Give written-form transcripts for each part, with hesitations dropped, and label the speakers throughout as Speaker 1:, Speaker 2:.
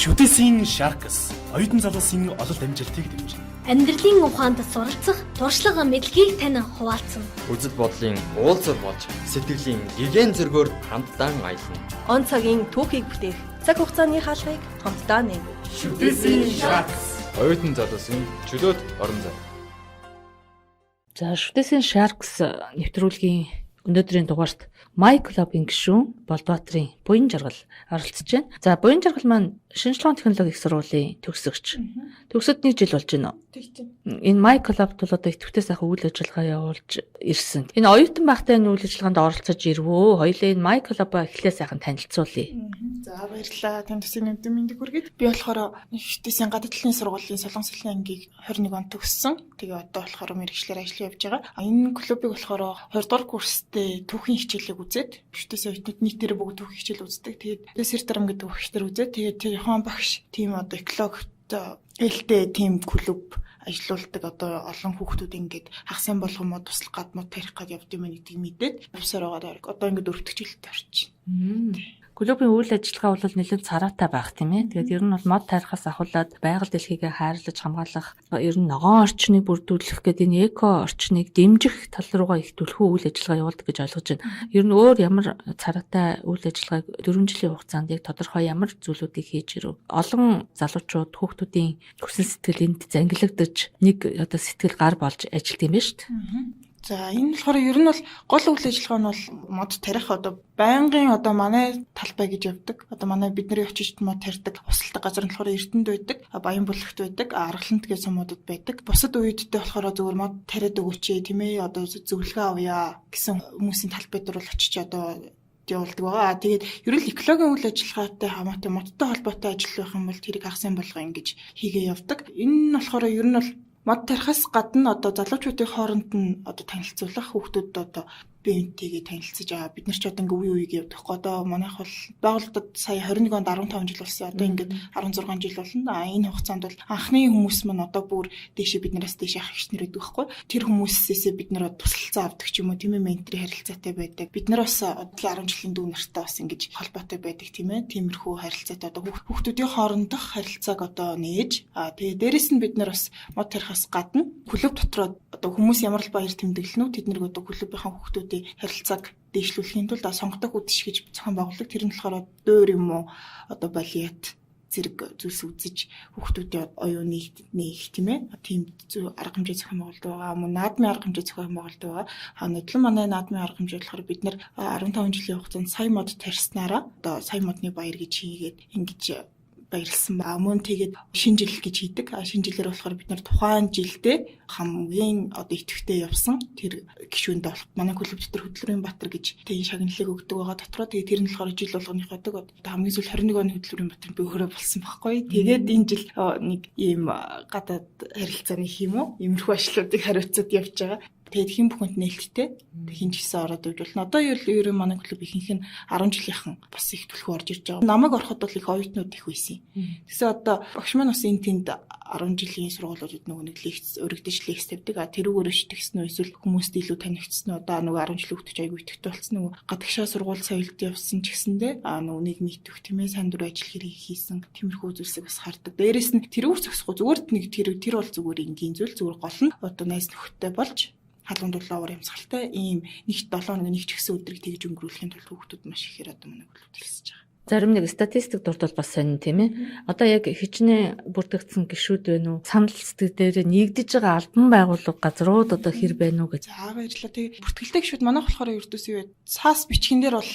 Speaker 1: Шүдэсийн Sharks оюутан залуусын ололт амжилтыг дэмжинэ.
Speaker 2: Амьдралын ухаанд суралцах туршлага мэдлэгийг тань хуваалцсан.
Speaker 3: Үзэл бодлын уулзал болж сэтгэлийн гэгэн зөргөөр хамтдаа аялна.
Speaker 4: Он цагийн түүхийг бүтээх цаг хугацааны хаалгыг хамтдаа нэм.
Speaker 1: Шүдэсийн Sharks
Speaker 3: Оюутан залуусын чөлөөт орон зай.
Speaker 5: За шүдэсийн Sharks нэвтрүүлгийн өнөөдрийн дугаарт My Club-ийн гишүүн Болбаатарын буян жаргал оролцож байна. За буян жаргал маань шинжилгээний технологийн их сургуулийн төгсөгч. Төгсөд 1 жил болж байна уу? Энэ My Club бол одоо идэвхтэй сайхан үйл ажиллагаа явуулж ирсэн. Энэ оюутан байхдаа энэ үйл ажиллагаанд оролцож ирвөө. Хоёулаа энэ My Club-а эхлээ сайхан танилцуулъя.
Speaker 6: За баярлалаа. Танд төсөө нэмтэн мэндийг хүргэе. Би болохоор шүдэсийн гадаад талын сургуулийн Солонгос хэлний ангийг 21 онд төгссөн. Тэгээ одоо болохоор мэргэжлэр ажиллаж явж байгаа. Энэ клубыг болохоор 20 дугаар курстэй түүхийн хичээлийг үзээд шүдэсийн оюутнууд нийтээр бүгд түүхийн хичээл үздэг. Тэгээд Сэр Дарам гэдэг багштар үзээд тэгээд тэр хаан багш тийм одоо экологт ээлтэй тийм клуб ажиллаулдаг одоо олон хүүхдүүд ингээд хагас сайн болгох мод туслах гад мод тарих гад явд юм гэдгийг мэдээд авсаар байгаа. Одоо ингээд өртөгч жилд орчихно.
Speaker 5: Клубын үйл ажиллагаа бол нэлээд цараатай байх тийм ээ. Тэгээд ер нь бол мод тарихаас ахуулаад байгаль дэлхийгээ хайрлаж хамгаалах, ер нь ногоон орчныг бүрдүүлэх гэдэг энэ эко орчныг дэмжих тал руугаа их түлхүү үйл ажиллагаа явуулдаг гэж ойлгож байна. Ер нь өөр ямар цараатай үйл ажиллагааг 4 жилийн хугацаанд яг тодорхой ямар зүйлүүдийг хийж ирв. Олон залуучууд хүүхдүүдийн хүсэл сэтгэл энд зангилагдаж нэг одоо сэтгэл гар болж ажилт юм байна шүү дээ.
Speaker 6: За энэ болохоор ер нь бол гол үйл ажиллагаа нь бол мод тарих одоо байнгын одоо манай талбай гэж явдаг. Одоо манай бидний очиж мод тарьдаг усалдаг газар нь болохоор Эрдэнэт байдаг, Баян бүлэгт байдаг, Аргалант гэсэн сумуудад байдаг. Бусад үеидтэй болохоор зөвхөн мод тариад өгөөч тийм ээ одоо зөвлөгөө авъя гэсэн хүмүүсийн талбай дээр бол очиж одоо явуулдаг байгаа. Тэгээд ерөнхийдөө экологийн үйл ажиллагаатай хамаатай модтой холбоотой ажил байх юм бол тэрийг хагас сайн болгоо ингэж хийгээ явдаг. Энэ нь болохоор ер нь бол мод тарихаас гадна одоо залуучуудын хооронд нь одоо танилцуулах хүүхдүүд одоо бинтигээ танилцаж байгаа. Бид нар ч одоо ингээ үе үеийг явдаг. Одоо манайх бол байгууллагад сая 21 онд 15 жил болсон. Одоо ингээд 16 жил болно. Энэ хугацаанд бол анхны хүмүүс маань одоо бүр дээшээ биднээс дээш ах ихч нэр өгдөг байхгүй. Тэр хүмүүсээсээ бид нар тусалцаа авдаг ч юм уу, тийм ээ, менторийн харилцаатай байдаг. Бид нар бас 10 жилийн дүү нартай бас ингэж холбоотой байдаг, тийм ээ. Тиймэрхүү харилцаатай одоо хүүхдүүдийн хоорондох харилцааг одоо нээж. Тэгээ дээрэс нь бид нар бас мод тарихаас гадна клуб дотроо одоо хүмүүс ямар л баяр тэмдэглэнүү тэднийг одоо клубийнхаа хүүхдүүд харилцааг дэвшлүүлэхийн тулд сонгодог үдэш гэж зохион байгуулдаг. Тэр нь болохоор дөөр юм уу одоо балет зэрэг зүйлс үзэж хүүхдүүдийн оюуны нээх тийм ээ. Тийм арга хэмжээ зохион байгуулдаг байгаа. Мөн наадмын арга хэмжээ зохион байгуулдаг байгаа. Нодлон манай наадмын арга хэмжээ болохоор бид нар 15 жилийн хугацаанд сая мод тарьснараа одоо сая модны баяр гэж хийгээд ингэж баярлсан ба мөн тэгээд шинэ жил гэж хийдэг. Шинэ жилээр болохоор бид нар тухайн жилдээ хамгийн одоо идэвхтэй явсан тэр гишүүнд болох манай клуб дотор хөдөлмөрийн Баатар гэж тийм шагналыг өгдөг байгаа дотроо. Тэгээд тэр нь болохоор жил болгоныхоо одоо хамгийн сүүл 21 оны хөдөлмөрийн Баатар би өөрөө болсон байхгүй. Тэгээд энэ жил нэг ийм гадаад харилцааны юм уу? Иймэрхүү ажлуудыг хариуцаад явж байгаа. Тэгээд хэн бүхэнд нээлттэй хин ч гэсэн ороод иж болно. Одоо ер нь манай клуб ихэнх нь 10 жилийнхэн бас их төлхөө орж ирж байгаа. Намайг ороход бол их оюутнууд их байсан. Тэгсэн одоо багш маань бас энэ тэнд 10 жилийн сургуулиудад нөгөө нэг лекц өргөдөж лекц тавьдаг. Тэрүүгээр шигтгсэн үү эсвэл хүмүүст илүү танигдсан уу? Одоо нөгөө 10 жил өгдөж айгүй итгэвтэй болсон нөгөө гадагшаа сургууль соёлд явсан ч гэсэндээ нөгөө нэг нийтвэх тийм ээ сайн дур ажил хэрэг хийсэн. Тиймэрхүү зүйлсийг бас хардаг. Дээрээс нь тэрүүр зөксөхгүй зүгээр нэг тэр бол зүгээр энгийн зүйл зүгээр гол нь одоо найз нөхөдтэй болж халуун дулаавар ямсгалтай ийм нэг 7 нэг ч гэсэн өдрийг тэгж өнгөрүүлэхийн тулд хүүхдүүд маш ихээр одоо манай клубт хэлсэж байгаа.
Speaker 5: Зарим нэг статистик дурдвал бас сонин тийм ээ. Одоо яг хичнээн бүрдэгдсэн гишүүд байна уу? Санал сэтгэл дээр нэгдэж байгаа албан байгууллага газрууд одоо хэр байна уу гэж.
Speaker 6: За баярлалаа. Тэгээ бүртгэлтэй гишүүд манайх болохоор ердөөсөө юу цаас бичгэн дээр бол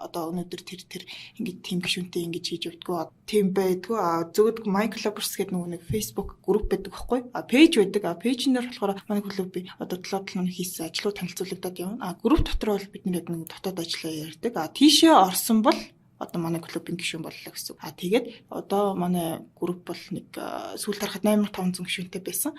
Speaker 6: одоо өнөөдөр тэр ингэж тим гишүүнтэй ингэж хийж өгдгөө. Тийм байдгүй. Зөвхөн My Clubbers гэдэг нөгөө нэг Facebook групп байдаг байхгүй? Пэйж байдаг. Пэйжэн дээр болохоор манай клубын одоо 7 хоног хийсэн ажлууд танилцуулагдаад явна. Групп дотор бол бид нэг дотоод ажиллаа ярьдаг. Тийшээ орсон бол одоо манай клубын гишүүн боллоо гэсэн. Тэгээд одоо манай групп бол нэг сүүл тарахад 8500 гишүүнтэй байсан.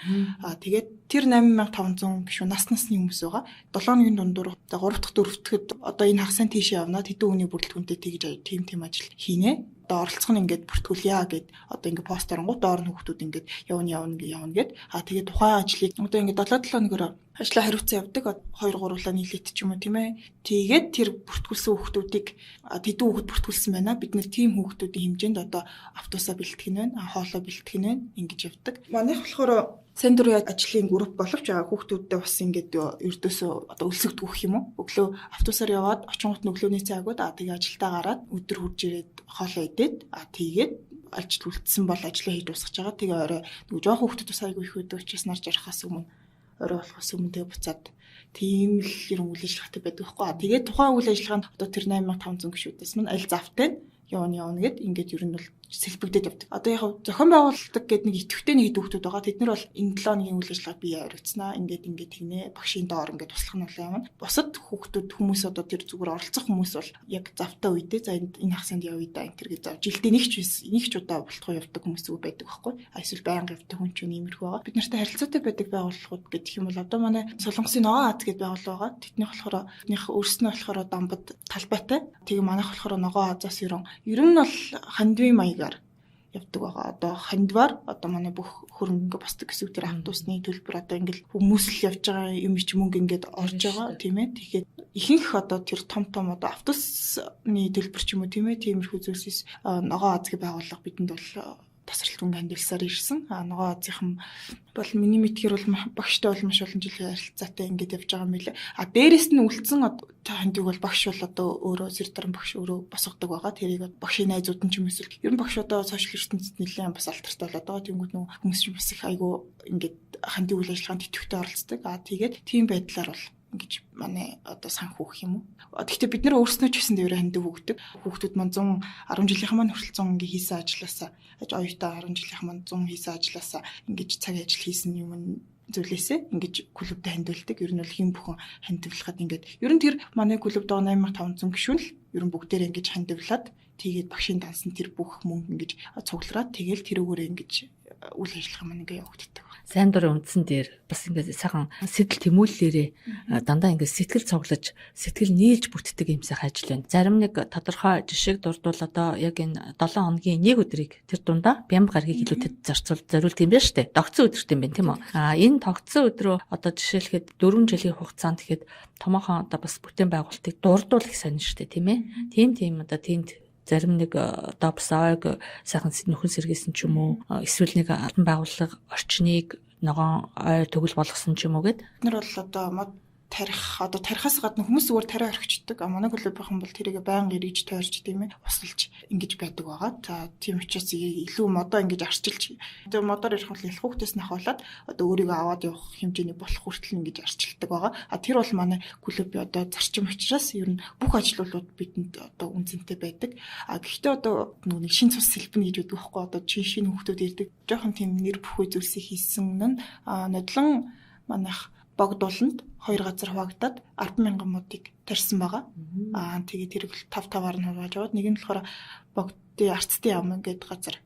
Speaker 6: Тэгээд тэр 8500 гишүүн нас насны хүмүүс байгаа. 7 хоногийн дундуур 3 дахь 4 дахьд одоо энэ хагасаа тийшээ явна. Тэдэн хүний бүрэлдэхүүнтэй тэгж тийм ажил хийнэ. одоо оролцох нь ингээд бүртгүүлье гэд одоо ингээд постеронгууд доор нь хүүхдүүд ингээд явна гэд тэгээд тухайн ажлыг одоо ингээд 7 хоногоор ажлаа хариуцсан явдаг 2-3 нийлээд ч юм уу тийм ээ. Тэгээд тэр бүртгүүлсэн хүүхдүүдийг тэдэн хүүхэд бүртгүүлсэн байна. Бид нэр тийм хүүхдүүдийн хэмжээнд одоо автобусаа бэлтгэх нь байна, хоолоо бэлтгэх нь байна ингэж явдаг. Манайх болохоор сайн дурын ажлын групп боловч хүүхдүүдтэй бас ингээд ердөөсөө одоо өлсөгдөх гэх юм уу. Өглөө автобусаар яваад очингууд өглөөний цагууд тэгээ ажилдаа гараад өдөр хурж ирээд хоолоо идээд тэгээд ажил үлдсэн бол ажлаа хийж дуусгаж байгаа. Тэгээ орой нөгөө жоох хүүхдүүд бас айгүй их өдөө учраас нар жарахаас өмнө орой болохоос өмнө тэгээ буцаад тийм л юм үйл ажиллагаатай байдаг байхгүй. Тэгээд тухайн үйл ажиллагаанд одоо тэр 8500 гишүүдээс мань аль завтай явна гэд ингээд ер нь бол сэлбэгдээд явдаг. Одоо яг зохион байгуулалт гэдэг нэг идэвхтэй нэг хүүхдүүд байгаа. Тэд нар бол энэ 7 өдрийн үйл ажиллагааг бие хариуцнаа. Ингээд тэгнэ. Багшийн доор ингээд туслах нь юм. Бусад хүүхдүүд хүмүүс одоо тэр зүгээр оролцох хүмүүс бол яг завтай үедээ за энэ хасанд явъя да энэ төр гэж зав. Жилдээ нэг ч удаа болтгоо явдаг хүмүүс үү байдаг байхгүй. Эсвэл байнга явдаг хүн ч иймэрхүү байгаа. Бид нартай харилцаатай байдаг байгууллагууд гэдэг юм бол одоо манай Солонгосын Ногоон Аз гэдэг байгууллага байгаа. Тэднийх болохоор тэднийх өөрснөө болохоор дамбад талбайтай. Тэгээ манайх болохоор Ногоон Азаас ер нь бол хандвийн маягаар явдаг байгаа. Одоо хандваар одоо манай бүх хөрөнгө босдог гэсэн үг тэр автобусны төлбөр одоо ингээл хүмүүс л явж байгаа юм чи мөнгө ингээд орж байгаа тийм ээ. Тэгэхээр ихэнх одоо тэр том одоо автобусны төлбөр ч юм уу тийм ээ. Тиймэрхүү зүйлсээс Ногоон Азгийн байгууллага бидэнд бол тасралт хөнгө хандилсаар ирсэн. Ногоон Азийнхан бол миний мэдгээр бол багштай бол маш олон жилийн харилцаатай ингээд явж байгаа юм билээ. Дээрээс нь үлдсэн хандиг бол багш бол одоо өөрөө зэрдаран багш өөрөө босгодог байгаа. Тэрийг багшийн найзууд нь ч юм эсвэл ер нь багш одоо сошиал ертөнцид нэлээд бас алдартай болоод байгаа. Тэнгүүд нөө хүмүүс ч бас их айгүй ингээд хандиг үйл ажиллагаанд идэвхтэй оролцдог. Тэгээд тийм байдлаар бол ингэж манай одоо санхүү гэх юм уу. Гэхдээ бид нэр өөрснөө ч гэсэн дээр хандив өгдөг. Хүүхдүүд маань 110 жилийнхэн маань хүртэл 100 ингээ хийсэн ажилласаа оюутаа 10 жилийнхэн маань 100 хийсэн ажилласаа ингэж цаг ажил хийсэн юм зүйлээсээ ингэж клубд хандуулдаг. Ер нь бол хэм бүхэн хандивлахад ингээд ер нь тэр манай клубд байгаа 8500 гишүүн л ер нь бүгдээрээ ингэж хандивлаад тэгээд багшийн дансан тэр бүх мөнгө ингэж цуглараад тэгэл тэрүүгээрээ ингэж үйл ажиллагаа маань ингээ явагддаг.
Speaker 5: Сайн дурын үндсэн дээр бас ингээд сайхан сэтэл тэмүүллээрээ дандаа ингээд сэтгэл цуглаж сэтгэл нийлж бүтдэг юм сайхан ажил байна. Зарим нэг тодорхой жишээг дурдвал одоо яг энэ 7 хоногийн нэг өдрийг тэр дундаа бямб гаргийг илүүтэд зориулт юм байна шүү дээ. Тогтсон өдөрт юм байна тийм үү? Энэ тогтсон өдрөө одоо жишээлхэд 4 жилийн хугацаанд тэгэхэд томоохон одоо бас бүтээн байгуулалтыг дурдвал их сонь шүү дээ тийм ээ. Тийм одоо тэнд зарим нэг одоо бас ойг сайхан нөхөн сэргээсэн ч юм уу эсвэл нэг албан байгууллага орчныг ногоон ой төгөл болгосон ч юм уу гэд.
Speaker 6: Бид нар бол одоо тарихаас гадна хүмүүс зүгээр тариа орхичдаг. Манай клубийнхан бол тэрийг байнга эргэж тойрч тийм ээ усалж ингэж байдаг байгаа. За тийм учраас илүү модоо ингэж арчилж одоо модоор ярих бол ялах хүүхдээс нахуулаад одоо өөрийгөө аваад явах хэмжээний болох хүртэл ингэж арчилдаг байгаа. Тэр бол манай клубын одоо зарчим учраас ер нь бүх ажлуулууд бидэнд одоо үнцэнтэй байдаг. Гэхдээ одоо нэг шин цус сэлбэн гэж байдаг байхгүй одоо шинэ хүүхдүүд ирдэг. Жохон тийм нэр бүхий зүйлсийг хийсэн нь нодлон манайх богдууланд 2 газар хуваагдаад 100000 модыг тарьсан байгаа. Тэгээд тэр 5-5-аар нь хувааж аваад нэг нь болохоор богдын арцтай яам гэдэг газар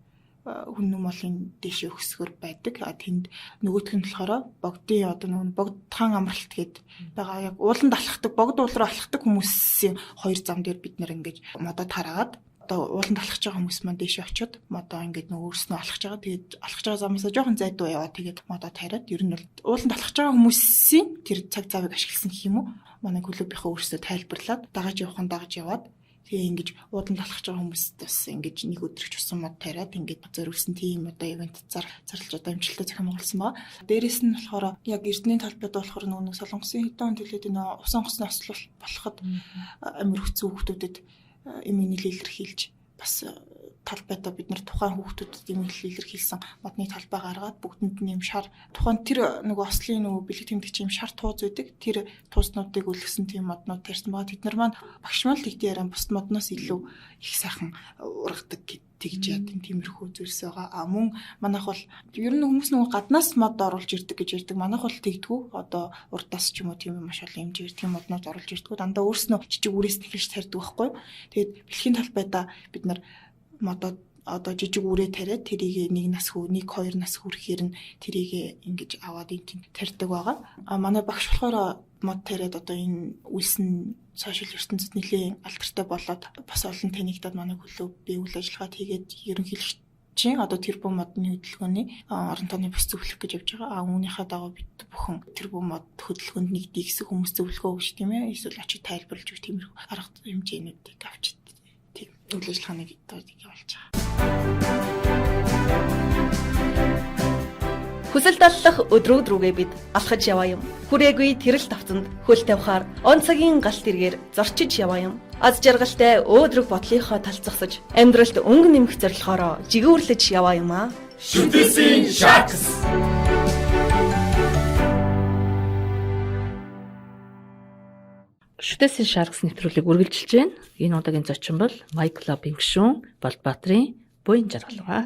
Speaker 6: хүн нөмөлийн дэше өсгөр байдаг. Тэнд нөгөөх нь болохоор богдын одоо нөгөө богдхан амралт гэдэг байгаа. Яг ууланд алхахдаг, богд уул руу алхахдаг хүмүүсийн 2 зам дээр бид нэр ингэж модоо тараагаад одоо ууланд алхаж байгаа хүмүүс маань дэше очиод модоо ингээд нөгөө өөрснөө алхаж байгаа. Тэгээд алхаж байгаа замаасаа жоохон зайдуу яваа. Тэгээд модоо тариад ер нь бол ууланд алхаж байгаа хүмүүсийн тэр цаг завыг ашигласан гэх юм уу. Манай клубийнхаа өөрсдөө тайлбарлаад дагаж яваад тэгээ ингэж ууланд алхаж байгаа хүмүүст бас ингэж нэг өдрөж усан мод тариад ингэж зориулсан тийм одоо ивент зарлж одоо амжилттай зохион байгуулсан байгаа. Дээрээс нь болохоор яг Эрдэнийн талбайд болохоор нөгөө Солонгосын хэдэн төлөөд энэ усан хосны ослол болоход амир хүчтэй хүүхдүүдэд эмэнийг илэрхийлж бас талбайтаа бид нар тухайн хүүхдүүдэд эмэнийг илэрхийлсэн модны талбай гаргаад бүгдэнд нь юм шар тухайн тэр нөгөө ослын нөгөө бэлэг тэмдэгч юм шар тууз үүдэг тэр туузнуудыг үлгсэн тийм моднууд тарьсан байгаа. Тэд нар маань багш мал тэгтээ яран бусд модноос илүү их сайхан ургадаг тэгж яд тиймэрхүү зүйлс байгаа. Мөн манайх бол ер нь хүмүүс нөгөө гаднаас мод оруулж ирдэг гэж ярьдаг. Манайх бол тэгдэггүй. Одоо урдаас ч юм уу тийм маш олон хэмжээ тийм моднууд оруулж ирдэг. Дандаа өөрснөө жижиг үрээс нэхэлж тарьдаг байхгүй. Тэгээд бэлгийн талбайдаа бид нар модод одоо жижиг үрээ тариад тэрийг 1 нас хүү 1-2 нас хүрэхээр нь тэрийг ингэж аваад энэ тарьдаг байгаа. Манай багш болохоор мод тариад одоо энэ үлсэн сошиал ертөнцид нэлийн алдартай болоод бас олон танигдаад манай хөлөө бие үйл ажиллагаат хийгээд ерөнхийлөгчийн одоо тэр бүх модны хөдөлгөөний орон тооны бас зөвлөх гэж явж байгаа. Үүнийхээ дагуу бид бүхэн тэр бүх мод хөдөлгөөнд нэгдэх гэсэн хүмүүс зөвлөгөө өгч тийм ээ. Эсвэл очиж тайлбарлаж өгөх тиймэрхүү арга хэмжээнүүдийг авч тийм үйл ажиллагааны явуулж байгаа.
Speaker 4: Хүсэл даллах өдрүүд рүүгээ бид алхаж яваа юм. Хүрээгүй тэрэл тавцанд хөл тавихаар он цагийн галт эргээр зорчиж яваа юм. Аз жаргалтай өөдрөг бодлынхоо талцгасаж амьдралд өнгө нэмэх зорилгоороо жигүүрлэж яваа юм аа.
Speaker 1: Шүтээсийн шаркс.
Speaker 5: Шүтээсийн шаркс нэвтрүүлгийг үргэлжилж байна. Энэ удаагийн зочин бол Майкл Лабын гишүүн Болбаатарын буян жаргал ба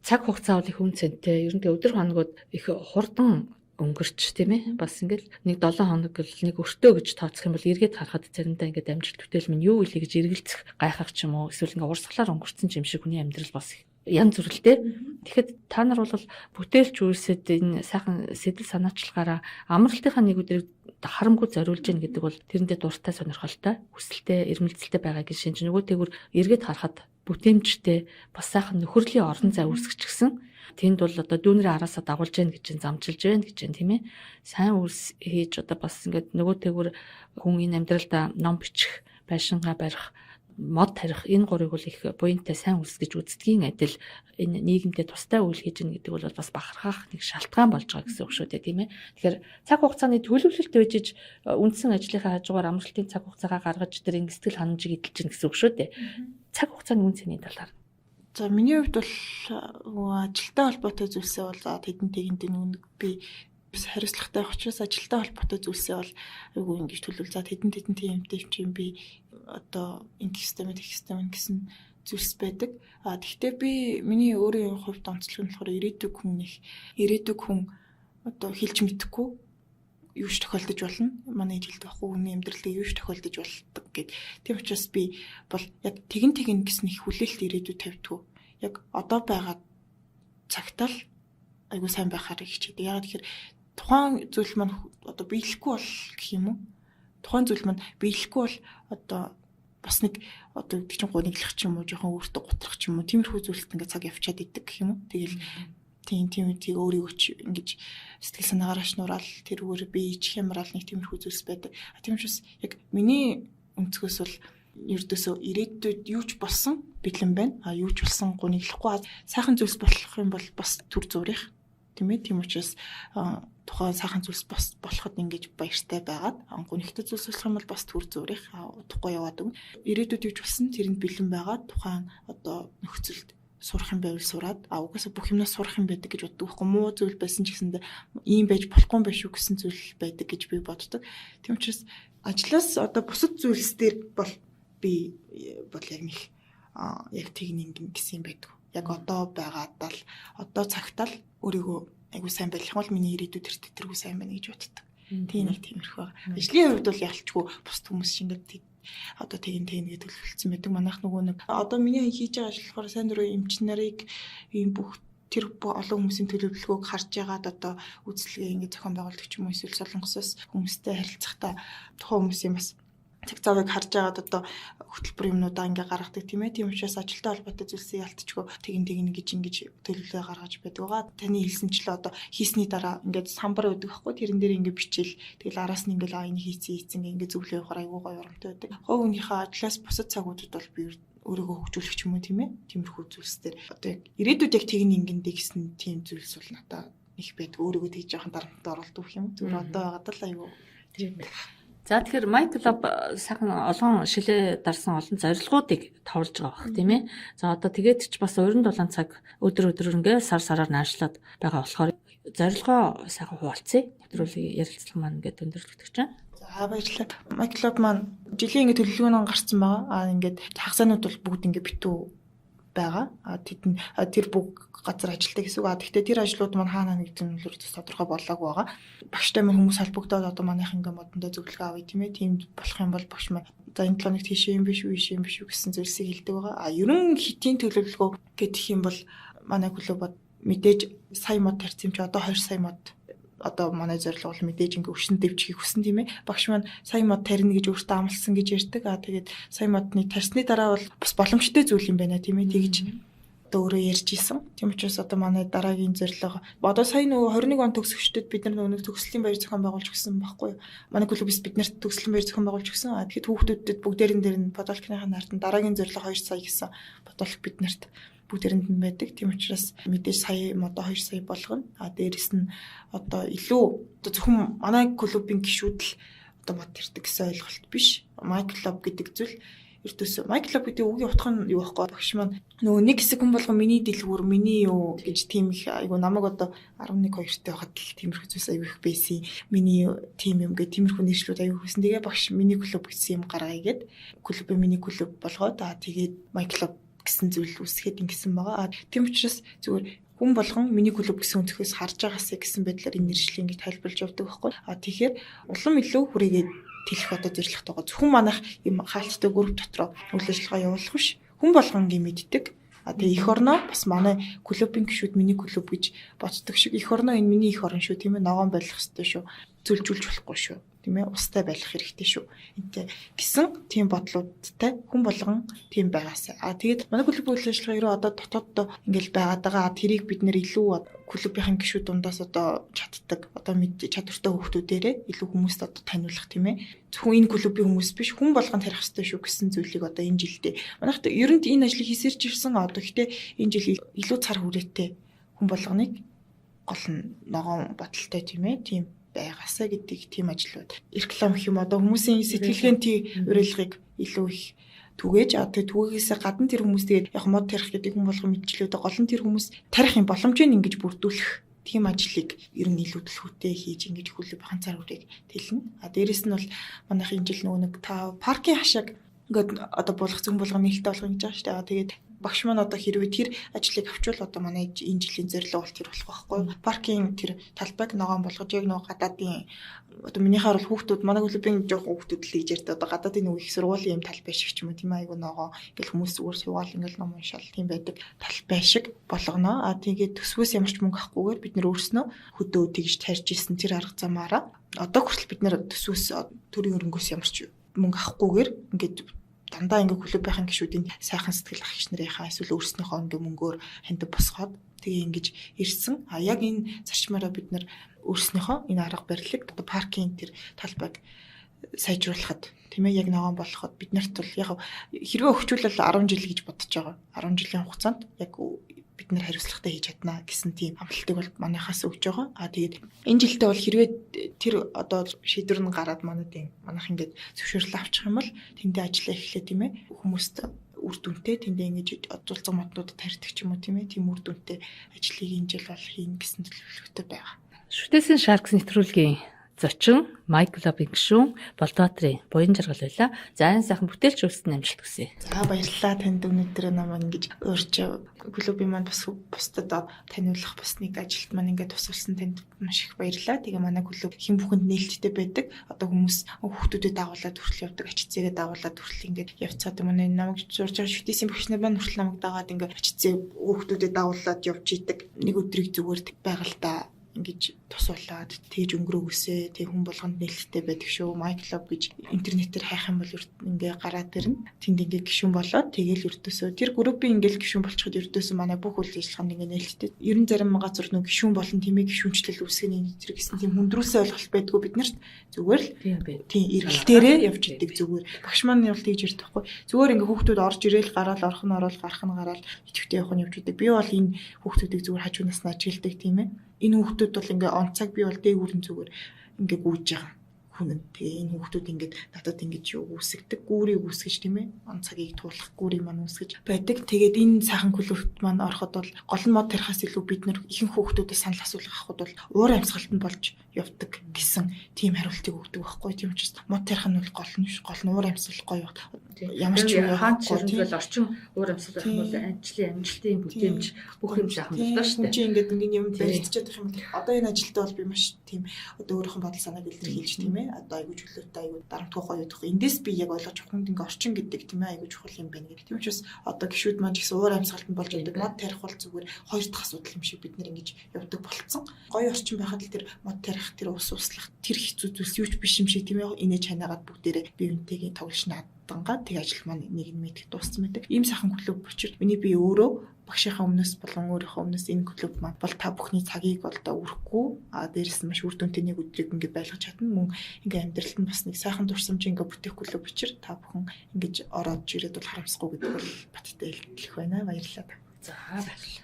Speaker 5: цаг хугацаа бол их үнцэнтэй. Ер нь өдөр хоногуд их хурдан өнгөрч тийм ээ. Бас ингээл нэг 7 хоног гэл нэг өртөө гэж тооцох юм бол эргээд харахад заримдаа ингээд амжилт бүтээл минь юу илээ гэж эргэлзэх гайхах ч юм уу. Эсвэл ингээ урсгалаар өнгөрцөн ч юм шиг хүний амьдрал бас янз бүрэлтэй. Тэгэхэд та нар бол бүтээлч үйлсэд энэ сайхан сэтэл санаачлагаараа амралтынхаа нэг өдрийг харамгүй зориулж гин гэдэг бол тэрэндээ дуртай сонирхолтой, хүсэлтэй, эрмэлзэлтэй байгаа гэж шинж нөгөө тэгүр эргээд харахад бүтээмжтэй бас сайхан нөхөрлийн орон зай үүсгэж гисэн. Тэнд бол одоо дүүнэрийн араасаа дагуулж гин гэж замжилж байна гэж байна тийм ээ. Сайн үйлс хийж одоо бас ингээд нөгөө тэгүр хүн энэ амьдралдаа ном бичих, байшингаа барих, мод тарих энэ гурыг бол их буянтай сайн үйлс гэж үздгийн адил энэ нийгэмдээ тустай үйл хийж гин гэдэг бол бас бахархах нэг шалтгаан болж байгаа гэсэн үг шүү дээ тийм ээ. Тэгэхээр цаг хугацааны төлөвлөлт байж үндсэн ажлынхаа хажуугаар амралтын цаг хугацаагаа гаргаж тэр ингэ сэтгэл ханамжийг эдэлж гин гэсэн үг шүү дээ. Цаг хугацааны үнцний талаар.
Speaker 6: За миний хувьд бол ажилтай холбоотой зүйлсээ бол за тэдэн тэгэнд нүг би хариуцлагатай учраас ажилтай холбоотой зүйлсээ бол айгүй ингэж төлөвлөл за тэдэн тиймтэй юм би одоо инх систем гэсэн зүйлс байдаг. Гэхдээ би миний өөрийн хувьд онцлог нь болохоор ирээдүг хүн одоо хэлж мэдэхгүй юу ч тохиолдож болно. Манай хэлдэг байхгүй хүний амьдралд юу ч тохиолдож болдог гэд. Тийм учраас би бол яг тэгэн гэсэн их хүлээлт ирээдүйд тавьдгүй. Яг одоо байгаа цагтаа л айгүй сайн байхаар хичээдэг. Яг тэгэхээр тухайн зүйл маань одоо биелэхгүй бол гэх юм уу? Тухайн зүйл маань биелэхгүй бол одоо бас нэг одоо гэдэг чинь гониглах ч юм уу, жоохон өөртөө гутрах ч юм уу, тиймэрхүү зүйлд ингээд цаг явчаад идэг гэх юм уу? Тэгэл тийм үеийг өөрийгөө ч ингэж сэтгэл санаагаараа шнуурал тэрүүгээр би ич хямрал нэг тиймэрхүү зүйлс байдаг. Тийм учраас яг миний өнцгөөс бол ердөөсөө ирээдүйд юу ч болсон бэлэн байна. Юу ч болсон гониглахгүй сайхан зүйлс болох юм бол бас төр зурих. Тийм ээ. Тийм учраас тухайн сайхан зүйлс бас болоход ингэж баяртай байгаад гонигтай зүйлс болох юм бол бас төр зурих. Утгагүй яваад өгнө. Ирээдүйд юу ч болсон тэрэнд бэлэн байгаад тухайн одоо нөхцөлд сурах юм байвал сураад угаасаа бүх юмнаас сурах юм байдаг гэж боддог байхгүй муу зүйл байсан ч гэсэндээ ийм байж болохгүй байх шүү гэсэн зүйл байдаг гэж би боддог. Тийм учраас ажлаас одоо бусад зүйлс дээр бол би бол яг нэг яг техник гэсэн юм байдаг. Яг одоо байгаадаа л одоо цагтаа л өөрийгөө айгуу сайн байлгах бол миний ирээдүйд тэргүй сайн байна гэж боддог. Тийм нэг тиймэрхүү байгаа. Ажлын хувьд бол ялчгүй бусад хүмүүс шингээд одоо тэгин гэдэг төлөвлөсөн байдаг. Манайх нөгөө нэг одоо миний хийж байгаа ажил болохоор сайн дурын эмч нарыг ийм бүх тэр олон хүмүүсийн төлөвлөгөөг харж яагаад одоо үйлчлэгээ ингэ зохион байгуулдаг ч юм уу эсвэл солонгосоос хүмүүстэй харилцахдаа тухайн хүмүүсийн бас цаг цавыг харж яагаад одоо хөтөлбөр юмнуудаа ингээ гаргадаг тийм ээ. Тийм учраас ажилтай холбоотой зүйлсээ ялтчгүй тэгин гэж ингэж төлөвлөгөө гаргаж байдаг байгаа. Таны хэлсэнчлээ одоо хийсний дараа ингээд самбар өгдөг байхгүй тэрэн дээр ингээ бичээл тэгэл араас нь ингээл энэ хийцэн ингээ зөвлөө явахаар айгуу гоё оромтой байдаг. Хов хүнийхээ ажлаас бусад цагуудад бол би өөрийгөө хөгжүүлэх ч юм уу тийм ээ. Тиймэрхүү зүйлсээр одоо яг ирээдүйд яг тэгин ингэндээ гэсэн тийм зүйлс бол надад их байдаг. Өөрийгөө тэгж яахан дарамттай оролдох юм. Зүгээр одоо байгаад л айгуу тийм.
Speaker 5: За тэгэхээр Майкл Лаб сайхан олон шилээ дарсан олон зорилгоодыг товлж байгаа бах тийм ээ. За одоо тэгээд ч бас 27 цаг өдөр ингээ сараар наашлаад байгаа болохоор зорилгоо сайхан хуваалцъя. Нэвтрүүлгийн ярилцлага маань ингээд өндөрлөгдөж байна.
Speaker 6: За баярлалаа. Майкл Лаб маань жилийн ингээ төлөвлөгөөнөө гарцсан байгаа. Ингээд хагасаанууд бол бүгд ингээ битүү байгаа. Тэр бүх газар ажилтдаг гэсэн үг. Гэхдээ тэр ажлууд маань хаана нэгэн нь тодорхой болоогүй байгаа. Багштай маань хүмүүс холбогдоод одоо манайх ингээ модондоо зөвлөгөө авъя тийм ээ. Тийм болох юм бол багш маань за энэ 7 хоногт хийш юм биш үү гэсэн зүйлсийг хэлдэг байгаа. Ерөн хитийн төлөвлөгөө гэдэг юм бол манай клубод мэдээж сая мод тарьсан юм чи одоо 20 сая мод одоо манай зорилго бол мэдээж ингээ өвшин дэвжихийг хүсэн тийм ээ. Багш маань сая мод тарина гэж өөртөө амласан гэж ярьдаг. Тэгээд сая модны тарсны дараа бол бас боломжтой зүйл юм байна тийм ээ. Тэгж одоо өөрөө ярьж исэн. Тийм учраас одоо манай дараагийн зорилго одоо сая нөгөө 21 он төгсөгчдөд бид нар нөгөө төгслийн баяр зохион байгуулж өгсөн байхгүй юу? Манай клубээс бид нарт төгслийн баяр зохион байгуулж өгсөн. Тэгэхэд хүүхдүүдэд бүгдээрэн дээр нь подолкныхаа наартан дараагийн зорилго 2 сая гэсэн подолк бид нарт бүгдээрэнд нь байдаг. Тийм учраас мэдээж сая одоо 2 сая болгоно. Дээрэс нь одоо илүү одоо зөвхөн манай клубын гишүүд л одоо мод ирдэг гэсэн ойлголт биш. Майклуб гэдэг зүйл эртөөсөө майклуб гэдэг үгийн утга нь юу байхгүй багш маань нөгөө нэг хэсэг хүн болгон миний дэлгүүр миний юу гэж тийм их айгу намайг одоо 11 2-тэй байхад л тиймэрхүү зүйлс аягүй их байсан. Миний тим юм гэ тиймэрхүү нэршлүүд аягүй хүсэн. Тэгээ багш миний клуб гэсэн юм гаргая гэд клубын миний клуб болгоод тэгээд майклуб гэсэн зүйл үсгээд ингэсэн байгаа. Тийм учраас зүгээр хүн болгон миний клуб гэсэн өнцгөөс харж байгаасаа гэсэн байдлаар энэ нэршлийг ингэ тайлбарлаж явдаг байхгүй. Тэгэхээр улам илүү хүрээгээд тэлэх одоо зорилготойгоо зөвхөн манайх юм хаалттай групп дотроо үйл ажиллагаа явуулах биш. Хүн болгонгийн мэддэг. Тэгээ эх орноо бас манай клубын гишүүд миний клуб гэж боддог шиг эх орноо энэ миний эх орн шүү тийм ээ. Ногоон байх хэрэгтэй шүү. Зүлжүүлж болохгүй шүү. Тийм ээ. Устай байх хэрэгтэй шүү. Энтэй гисэн тийм бодлуудтай хүн болгон тийм байгаасаа. Тэгээд манай клуб үйл ажиллагаа ерөө одоо дотооддоо ингээл байгаад байгаа. Тэрийг бид нэр илүү клубийн гишүүд дундаас одоо чаддаг. Одоо чадвартай хүүхдүүдээрээ илүү хүмүүст одоо таниулах тийм ээ. Зөвхөн энэ клубийн хүмүүс биш хүн болгон тарих хэрэгтэй шүү гэсэн зүйлийг одоо энэ жилдээ манайх ер нь энэ ажлыг хийсэрч ирсэн. Одоо гэхдээ энэ жил илүү цар хүрээтэй хүн болгоныг гол нь ногоон бодолтой тийм ээ. Тийм байгаасаа гэдэг тийм ажлууд. Реклам гэх юм одоо хүмүүсийн сэтгэлгээний уриалгыг илүү их түгээж тэгээд түгээгээс гадна тэр хүмүүс тэгээд яг мод тарих гэдэг хүн болгон мэдчлээ одоо гол нь тэр хүмүүс тарих юм боломжийг ингэж бүрдүүлэх тийм ажлыг ер нь илүү төлхөтэй хийж ингэж хүлэв ганцаар үрийг тэлнэ. Дээрэс нь бол манайх энэ жил нөгөө нэг та паркийн хашааг ингээд одоо буулгах зөв болгоно нээлттэй болгоно гэж байгаа шүү дээ. Тэгээд багш маань одоо хэрвээ тэр ажлыг авчвал одоо манай энэ жилийн зорилго бол тэр болох байхгүй. Паркийн тэр талбайг ногоон болгож яг нөгөө гадаадын одоо минийхаар бол хүүхдүүд манай клубын жоохон хүүхдүүд л хийж ярьдаг. Одоо гадаадын нөгөө их сургуулийн юм талбай шиг ч юм уу тийм айгу ногоон ингээл хүмүүс зүгээр суугаал ингээл ном уншаал тийм байдаг талбай шиг болгоно. Тэгээд төсвөөс ямар ч мөнгө авахгүйгээр бид нэр өөрснөө хөдөө тэгж тарьж исэн тэр арга замаараа одоо хүртэл бид нэр төсвөөс төрийн хөрөнгөөс ямар ч мөнгө авахгүйгээр ингээд дандаа ингээ клубийн гишүүдийн сайхан сэтгэл агч нарынхаа эсвэл өөрснийхөө ингээ мөнгөөр хандив босгоод тэгээ ингэж ирсэн. Яг энэ зарчмаараа бид нар өөрснийхөө энэ арга барилыг одоо паркийн тэр талбайг сайжруулахад тийм ээ яг ногоон болгоход бид нарт бол яг хэрвээ өгчүүлэл 10 жил гэж бодож байгаа. 10 жилийн хугацаанд яг бид нар хариуцлагатай хийж чадна гэсэн тийм амлалтыг бол манайхаас өгж байгаа. Тэгээд энэ жилдээ бол хэрвээ тэр одоо шийдвэр нь гараад манайх ингээд зөвшөөрөл авчих юм бол тэндээ ажиллаа эхлэе тийм ээ. Хүмүүст үр дүнтэй тэндээ ингэж оdzуулсан моднууд тарьдаг ч юм уу тийм ээ. Тийм үр дүнтэй ажлыг энэ жил бол хийн гэсэн төлөвлөгөөтэй байгаа.
Speaker 5: Шүтээсэн Sharks нэвтрүүлгийн зочин Майклубын гишүүн Болтбаатрын буян жаргал байла. За энэ сайхан бүтээлч үүсгэн амжилт хүсье.
Speaker 6: За баярлалаа танд өнөөдөр намайг ингэж урьж клубын маань бас бусдад таниулах бас нэг ажилт маань ингээд тусалсан танд маш их баярлалаа. Тэгээ манай клуб хэн бүхэнд нээлттэй байдаг. Одоо хүмүүс хүүхдүүдэд дагуулад хүртэл явдаг, ачицээгээ дагуулад хүртэл ингээд явцаад манай намайг зурж байгаа шүтээсийн багш нар маань хүртэл намайг дагаад ингээд ачицээ хүүхдүүдэд дагуулад явж идэг. Нэг өдрийг зүгээр байгалаа ингэж тусуулаад тэгж өнгөрөөгөөсэй тэг хүн болгонд нээлттэй байдаг шүү. Майклуб гэж интернетээр хайх юм бол ингээ гараад ирнэ. Тэнд ингээ гишүүн болоод тэгэл өртөөсөө тэр группийн ингээл гишүүн болчиход өртөөсөө манай бүх үйл ажиллагаанд ингээ нээлттэй. Ер нь зарим газар нөө гишүүн болон тиймээ гишүүнчлэл үүсгэний зэрэг гэсэн тийм хүндрүүлсэн ойлголт байдгүй бид нарт зүгээр л тийм эргэлтээрээ явж идэг зүгээр. Багш маань бол тэгж ярьдаг байхгүй. Зүгээр ингээ хүүхдүүд орж ирээл гараал орох нь орол гарах нь гараал идэвхтэй явах нь явж идэг. Би бол энэ хүүхдүүдийг зүгээр хажуунаас нь ажигладаг тийм ээ. Энэ хүүхдүүд бол ингээ он цаг би бол дээгүүрэн зүгээр ингээ гүйж байгаа хүн. Тэгээ энэ хүүхдүүд ингээд надад ингэж юу үүсгдэг, гүүрийг үүсгэж тийм ээ. Он цагийг туулах гүүрийг маань үүсгэж байдаг. Тэгээд энэ сайхан клубт маань ороход бол гол нь мод тарихаас илүү бид нэр ихэнх хүүхдүүдээс санал асуулга авахд бол уур амьсгалтанд болж явдаг гэсэн тийм хариултыг өгдөг байхгүй. Тийм учраас мод тарих нь бол гол нь биш. Гол нь уур амьсгал гоё. Ямар ч юм
Speaker 5: хаан чирэмжлэл орчин уур амьсгал байх юм бол амжилтын бүтээмж бүх юм жаахан болоо шүү дээ.
Speaker 6: Чи ингээд нэг юм баригдчихад байх юм бол одоо энэ ажилдаа бол би маш тийм одоо өөрийнхөө бодол санааг илэрхийлж тийм ээ. ээ. Одоо айгүй чөлөөтэй айгүй дарамтгүй гоё удах. Эндээс би яг ойлгож ухамд ингээ орчин гэдэг тийм ээ айгүй чухал юм байна гэдэг. Тийм учраас одоо гişүүд маань гэсэн уур амьсгалтанд болж байдаг мод тарих бол зүгээр хоёр дахь асуудал юм шиг бид нэр ингэж явдаг болцсон. Гоё орчин байхад л тэр мод тарих, тэр ус услах, тэр хэцүү зүйлс юу ч биш юм шиг тийм ээ инээж ханаагаад бүгдээрээ бие биентэйгээ тоглож нааддангаа тэг ажил маань нэг нь мэдэх дууссан байдаг. Ийм сайхан клуб очир миний би өөрөө багшийнхаа өмнөөс болон өөрийнхөө өмнөөс энэ клуб маань бол та бүхний цагийг бол да үрхгүй дээрээс нь маш үр дүнтэй нэг өдрийг ингээд байлгаж чадна мөн ингээд амьдралд нь бас нэг сайхан дурсамж ингээд бүтээх клуб учир та бүхэн ингээд ороод ирээд бол харамсахгүй гэдэг бол баттай хэлэх байна. Баярлалаа.
Speaker 5: За баярлалаа.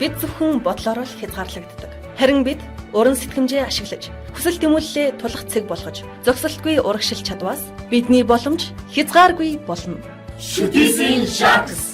Speaker 4: Бид зөвхөн бодлоор л хязгаарлагддаг. Харин бид уран сэтгэмжээ ашиглаж хүсэл тэмүүллээ тулах цэг болгож зогсолтгүй урагшил чадваас бидний боломж хязгааргүй болно.
Speaker 1: Шүтээсийн шатс